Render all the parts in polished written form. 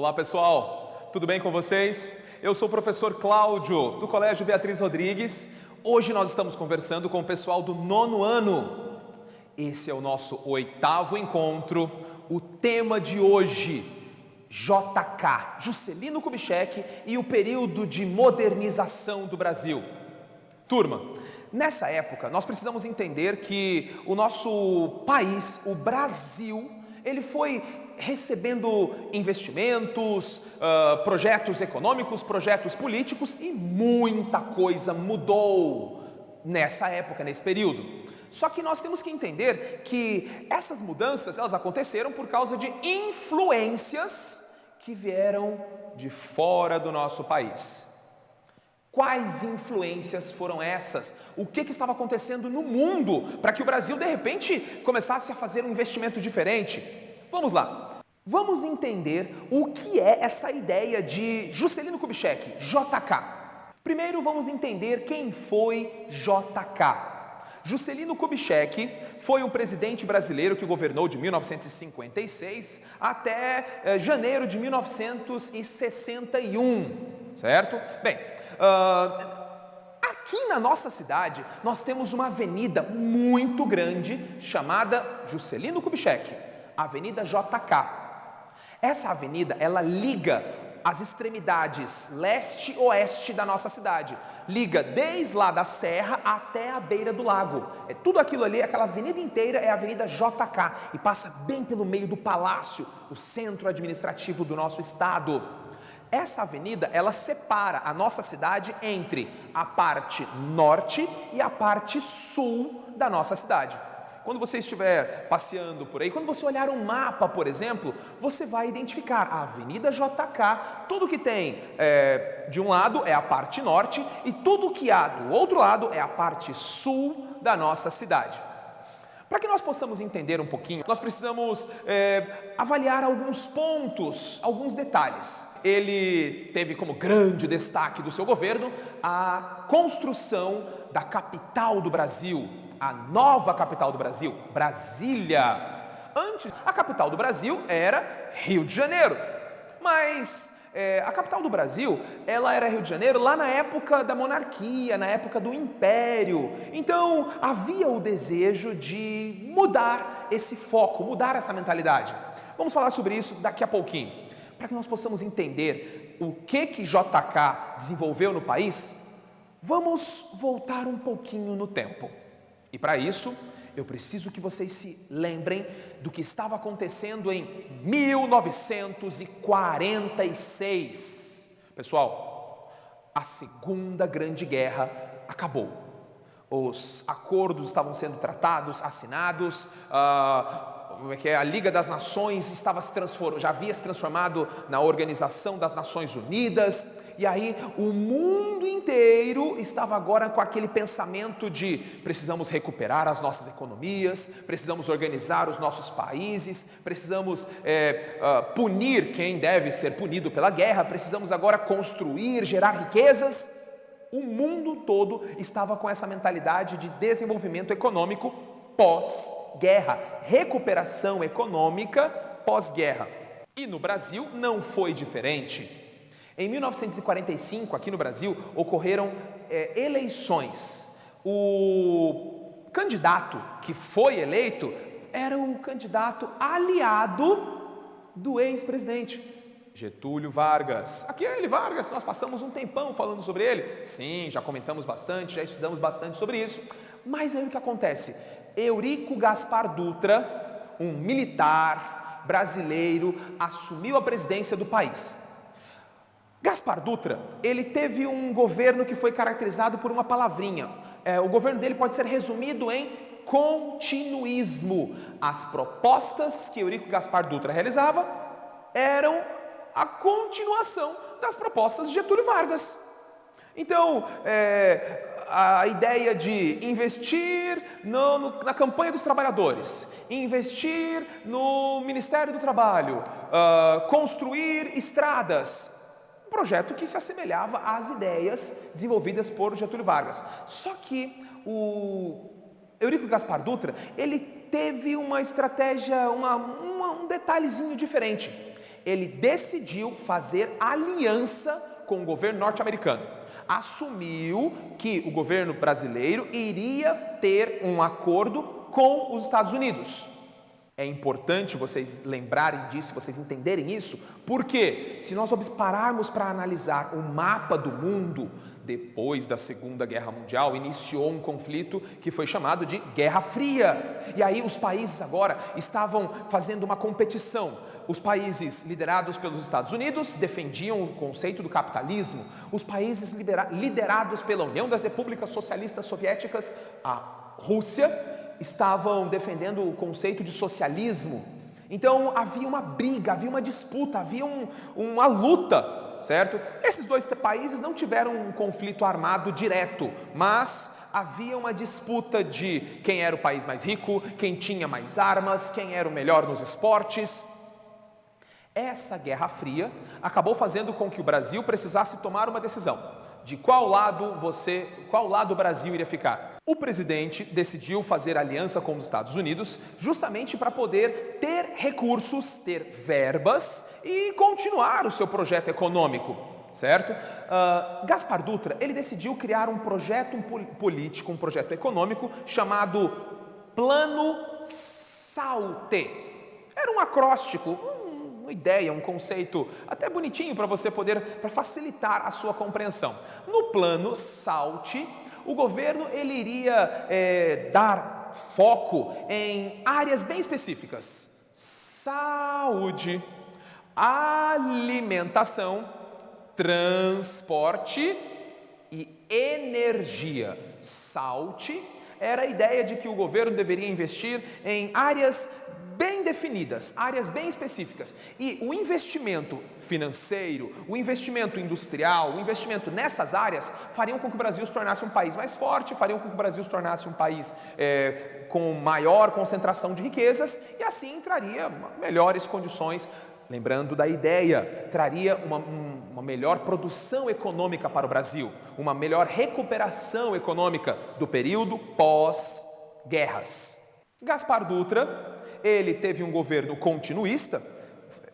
Olá pessoal, tudo bem com vocês? Eu sou o professor Cláudio, do Colégio Beatriz Rodrigues. Hoje nós estamos conversando com o pessoal do 9º ano. Esse é o nosso 8º encontro. O tema de hoje, JK, Juscelino Kubitschek e o período de modernização do Brasil. Turma, nessa época nós precisamos entender que o nosso país, o Brasil, ele foi recebendo investimentos, projetos econômicos, projetos políticos e muita coisa mudou nessa época, nesse período. Só que nós temos que entender que essas mudanças, elas aconteceram por causa de influências que vieram de fora do nosso país. Quais influências foram essas? O que estava acontecendo no mundo para que o Brasil, de repente, começasse a fazer um investimento diferente? Vamos lá. Vamos entender o que é essa ideia de Juscelino Kubitschek, JK. Primeiro vamos entender quem foi JK. Juscelino Kubitschek foi um presidente brasileiro que governou de 1956 até janeiro de 1961, certo? Bem, aqui na nossa cidade nós temos uma avenida muito grande chamada Juscelino Kubitschek, Avenida JK. Essa avenida, ela liga as extremidades leste-oeste da nossa cidade. Liga desde lá da serra até a beira do lago. Tudo aquilo ali, aquela avenida inteira é a Avenida JK e passa bem pelo meio do palácio, o centro administrativo do nosso estado. Essa avenida, ela separa a nossa cidade entre a parte norte e a parte sul da nossa cidade. Quando você estiver passeando por aí, quando você olhar um mapa, por exemplo, você vai identificar a Avenida JK, tudo que tem de um lado é a parte norte e tudo que há do outro lado é a parte sul da nossa cidade. Para que nós possamos entender um pouquinho, nós precisamos avaliar alguns pontos, alguns detalhes. Ele teve como grande destaque do seu governo a construção da capital do Brasil, a nova capital do Brasil, Brasília. Antes, a capital do Brasil era Rio de Janeiro, mas a capital do Brasil, ela era Rio de Janeiro lá na época da monarquia, na época do Império. Então, havia o desejo de mudar esse foco, mudar essa mentalidade. Vamos falar sobre isso daqui a pouquinho, para que nós possamos entender o que JK desenvolveu no país. Vamos voltar um pouquinho no tempo. E para isso, eu preciso que vocês se lembrem do que estava acontecendo em 1946. Pessoal, a Segunda Grande Guerra acabou. Os acordos estavam sendo tratados, assinados, a Liga das Nações já havia se transformado na Organização das Nações Unidas, e aí o mundo inteiro estava agora com aquele pensamento de precisamos recuperar as nossas economias, precisamos organizar os nossos países, precisamos punir quem deve ser punido pela guerra, precisamos agora construir, gerar riquezas. O mundo todo estava com essa mentalidade de desenvolvimento econômico pós-guerra, recuperação econômica pós-guerra. E no Brasil não foi diferente. Em 1945, aqui no Brasil, ocorreram eleições. O candidato que foi eleito era o candidato aliado do ex-presidente Getúlio Vargas. Aqui é ele, Vargas, nós passamos um tempão falando sobre ele. Sim, já comentamos bastante, já estudamos bastante sobre isso. Mas aí o que acontece? Eurico Gaspar Dutra, um militar brasileiro, assumiu a presidência do país. Gaspar Dutra, ele teve um governo que foi caracterizado por uma palavrinha. O governo dele pode ser resumido em continuismo. As propostas que Eurico Gaspar Dutra realizava eram a continuação das propostas de Getúlio Vargas. Então, a ideia de investir na campanha dos trabalhadores, investir no Ministério do Trabalho, construir estradas, um projeto que se assemelhava às ideias desenvolvidas por Getúlio Vargas. Só que o Eurico Gaspar Dutra, ele teve uma estratégia, um detalhezinho diferente. ele decidiu fazer aliança com o governo norte-americano. Assumiu que o governo brasileiro iria ter um acordo com os Estados Unidos. É importante vocês lembrarem disso, vocês entenderem isso, porque se nós pararmos para analisar o mapa do mundo, depois da Segunda Guerra Mundial, iniciou um conflito que foi chamado de Guerra Fria. E aí os países agora estavam fazendo uma competição. Os países liderados pelos Estados Unidos defendiam o conceito do capitalismo. Os países liderados pela União das Repúblicas Socialistas Soviéticas, a Rússia, estavam defendendo o conceito de socialismo. Então havia uma briga, havia uma disputa, havia uma luta, certo? Esses dois países não tiveram um conflito armado direto, mas havia uma disputa de quem era o país mais rico, quem tinha mais armas, quem era o melhor nos esportes. Essa Guerra Fria acabou fazendo com que o Brasil precisasse tomar uma decisão de qual lado o Brasil iria ficar. O presidente decidiu fazer aliança com os Estados Unidos justamente para poder ter recursos, ter verbas e continuar o seu projeto econômico, certo? Gaspar Dutra, ele decidiu criar um projeto político, um projeto econômico chamado Plano SALT. Era um acróstico, uma ideia, um conceito até bonitinho para você poder, para facilitar a sua compreensão. No Plano SALT, o governo ele iria dar foco em áreas bem específicas: saúde, alimentação, transporte e energia. SALT era a ideia de que o governo deveria investir em áreas bem definidas, áreas bem específicas. E o investimento financeiro, o investimento industrial, o investimento nessas áreas fariam com que o Brasil se tornasse um país mais forte, fariam com que o Brasil se tornasse um país com maior concentração de riquezas e assim traria melhores condições. Lembrando da ideia, traria uma melhor produção econômica para o Brasil, uma melhor recuperação econômica do período pós-guerras. Gaspar Dutra, ele teve um governo continuista,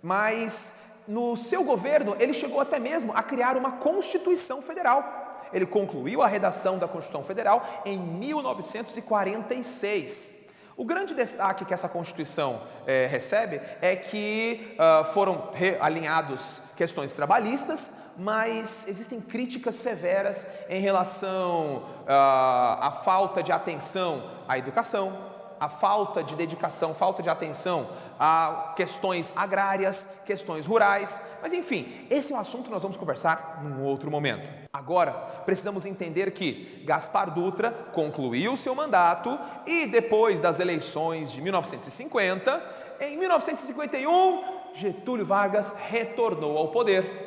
mas no seu governo ele chegou até mesmo a criar uma Constituição Federal. Ele concluiu a redação da Constituição Federal em 1946. O grande destaque que essa Constituição recebe é que foram realinhados questões trabalhistas, mas existem críticas severas em relação à falta de atenção à educação, a falta de dedicação, falta de atenção a questões agrárias, questões rurais, mas enfim, esse é um assunto que nós vamos conversar num outro momento. Agora, precisamos entender que Gaspar Dutra concluiu seu mandato e depois das eleições de 1950, em 1951, Getúlio Vargas retornou ao poder.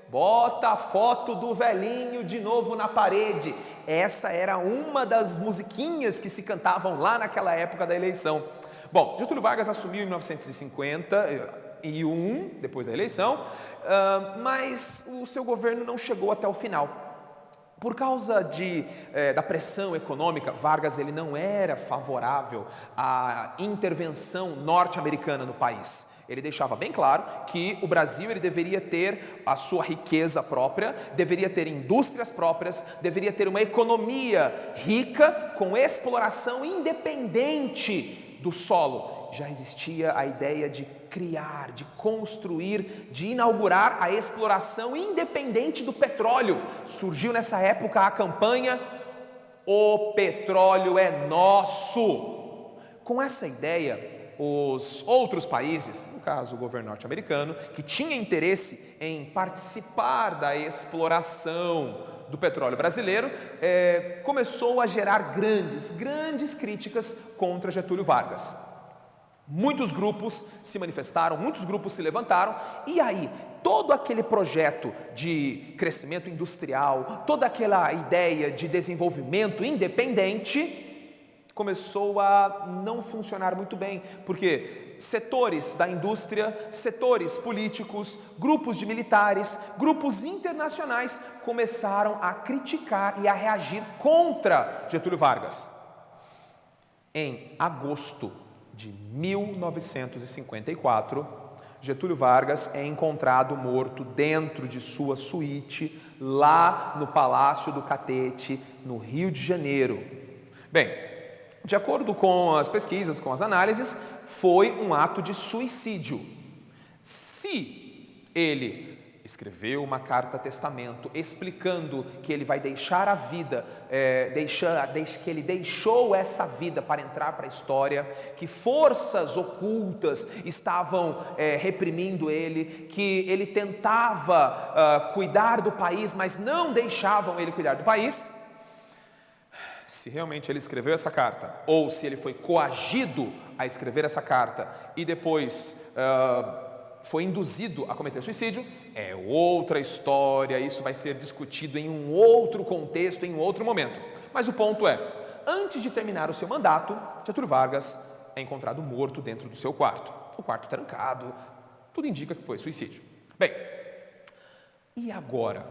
Bota a foto do velhinho de novo na parede. Essa era uma das musiquinhas que se cantavam lá naquela época da eleição. Bom, Getúlio Vargas assumiu em 1951, depois da eleição, mas o seu governo não chegou até o final. Por causa da pressão econômica, Vargas ele não era favorável à intervenção norte-americana no país. Ele deixava bem claro que o Brasil ele deveria ter a sua riqueza própria, deveria ter indústrias próprias, deveria ter uma economia rica com exploração independente do solo. Já existia a ideia de criar, de construir, de inaugurar a exploração independente do petróleo. Surgiu nessa época a campanha "O petróleo é nosso". Com essa ideia, os outros países, no caso o governo norte-americano, que tinha interesse em participar da exploração do petróleo brasileiro, começou a gerar grandes críticas contra Getúlio Vargas. Muitos grupos se manifestaram, muitos grupos se levantaram, e aí todo aquele projeto de crescimento industrial, toda aquela ideia de desenvolvimento independente começou a não funcionar muito bem, porque setores da indústria, setores políticos, grupos de militares, grupos internacionais começaram a criticar e a reagir contra Getúlio Vargas. Em agosto de 1954, Getúlio Vargas é encontrado morto dentro de sua suíte, lá no Palácio do Catete, no Rio de Janeiro. Bem, de acordo com as pesquisas, com as análises, foi um ato de suicídio. Se ele escreveu uma carta-testamento explicando que ele vai deixar a vida, que ele deixou essa vida para entrar para a história, que forças ocultas estavam reprimindo ele, que ele tentava cuidar do país, mas não deixavam ele cuidar do país. Se realmente ele escreveu essa carta, ou se ele foi coagido a escrever essa carta e depois foi induzido a cometer suicídio, é outra história, isso vai ser discutido em um outro contexto, em um outro momento. Mas o ponto é, antes de terminar o seu mandato, Getúlio Vargas é encontrado morto dentro do seu quarto. O quarto trancado, tudo indica que foi suicídio. Bem, e agora?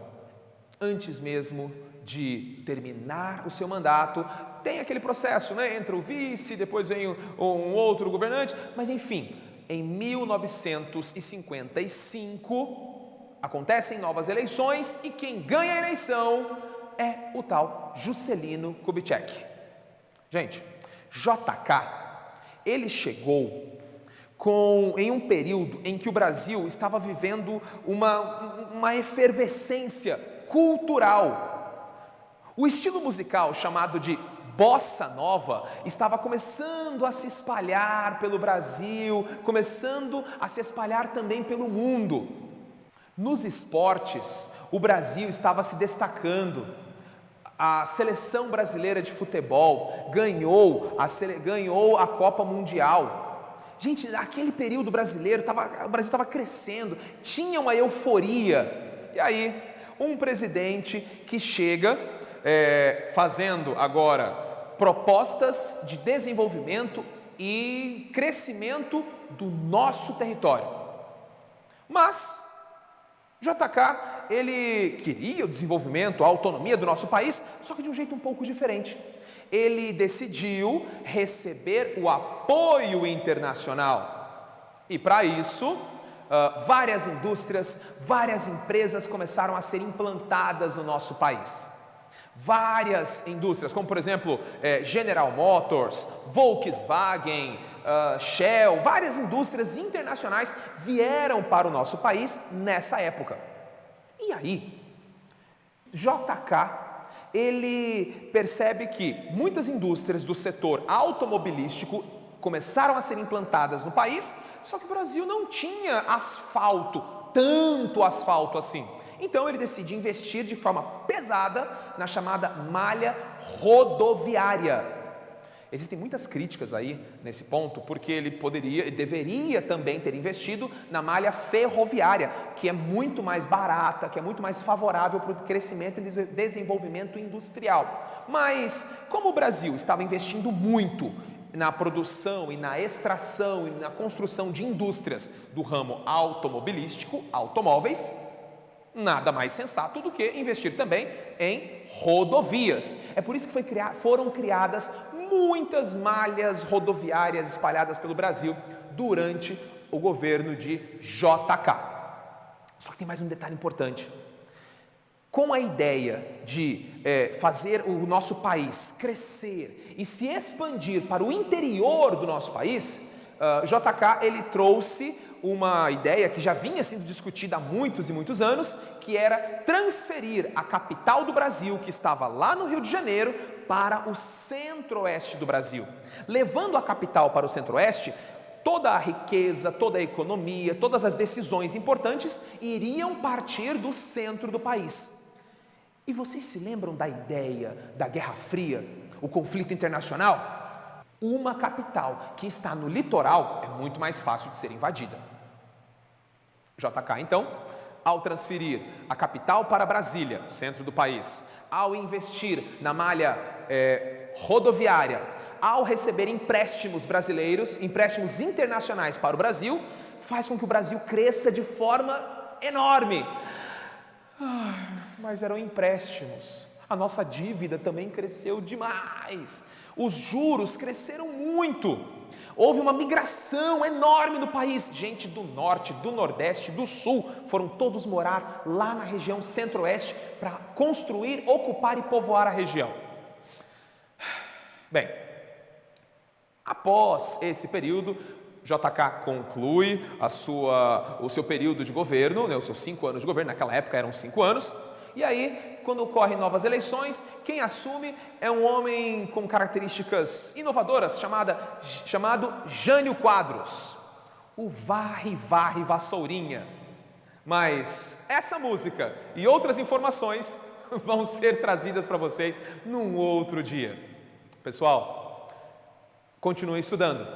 Antes mesmo de terminar o seu mandato, tem aquele processo, né? Entra o vice, depois vem um outro governante, mas enfim, em 1955 acontecem novas eleições e quem ganha a eleição é o tal Juscelino Kubitschek. Gente, JK, ele chegou em um período em que o Brasil estava vivendo uma efervescência cultural. O estilo musical chamado de bossa nova estava começando a se espalhar pelo Brasil, começando a se espalhar também pelo mundo. Nos esportes, o Brasil estava se destacando. A seleção brasileira de futebol ganhou a Copa Mundial. Gente, naquele período brasileiro, o Brasil estava crescendo, tinha uma euforia. E aí, um presidente que chega fazendo agora propostas de desenvolvimento e crescimento do nosso território. Mas JK, ele queria o desenvolvimento, a autonomia do nosso país, só que de um jeito um pouco diferente. Ele decidiu receber o apoio internacional. E para isso, várias indústrias, várias empresas começaram a ser implantadas no nosso país. Várias indústrias, como por exemplo General Motors, Volkswagen, Shell, várias indústrias internacionais vieram para o nosso país nessa época. E aí, JK, ele percebe que muitas indústrias do setor automobilístico começaram a ser implantadas no país, só que o Brasil não tinha asfalto, tanto asfalto assim. Então ele decide investir de forma pesada na chamada malha rodoviária. Existem muitas críticas aí nesse ponto, porque ele deveria também ter investido na malha ferroviária, que é muito mais barata, que é muito mais favorável para o crescimento e desenvolvimento industrial. Mas como o Brasil estava investindo muito na produção e na extração e na construção de indústrias do ramo automobilístico, automóveis, nada mais sensato do que investir também em rodovias. É por isso que foram criadas muitas malhas rodoviárias espalhadas pelo Brasil durante o governo de JK. Só que tem mais um detalhe importante. Com a ideia de fazer o nosso país crescer e se expandir para o interior do nosso país, JK ele trouxe uma ideia que já vinha sendo discutida há muitos e muitos anos, que era transferir a capital do Brasil, que estava lá no Rio de Janeiro, para o centro-oeste do Brasil. Levando a capital para o centro-oeste, toda a riqueza, toda a economia, todas as decisões importantes iriam partir do centro do país. E vocês se lembram da ideia da Guerra Fria, o conflito internacional? Uma capital que está no litoral é muito mais fácil de ser invadida. JK, então, ao transferir a capital para Brasília, centro do país, ao investir na malha rodoviária, ao receber empréstimos brasileiros, empréstimos internacionais para o Brasil, faz com que o Brasil cresça de forma enorme. Mas eram empréstimos. A nossa dívida também cresceu demais. Os juros cresceram muito. Houve uma migração enorme no país. Gente do norte, do nordeste, do sul foram todos morar lá na região centro-oeste para construir, ocupar e povoar a região. Bem, após esse período, JK conclui o seu período de governo, os seus 5 anos de governo, naquela época eram 5 anos, e aí, quando ocorrem novas eleições, quem assume é um homem com características inovadoras, chamado Jânio Quadros, o varre vassourinha. Mas essa música e outras informações vão ser trazidas para vocês num outro dia. Pessoal, continuem estudando.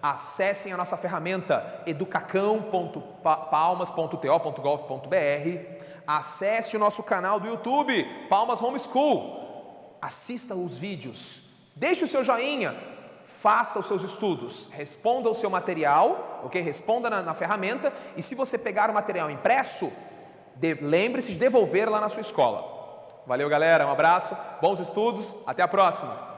Acessem a nossa ferramenta educacão.palmas.to.gov.br. Acesse o nosso canal do YouTube, Palmas Homeschool. Assista os vídeos. Deixe o seu joinha. Faça os seus estudos. Responda o seu material, ok? Responda na ferramenta. E se você pegar o material impresso, lembre-se de devolver lá na sua escola. Valeu, galera. Um abraço. Bons estudos. Até a próxima.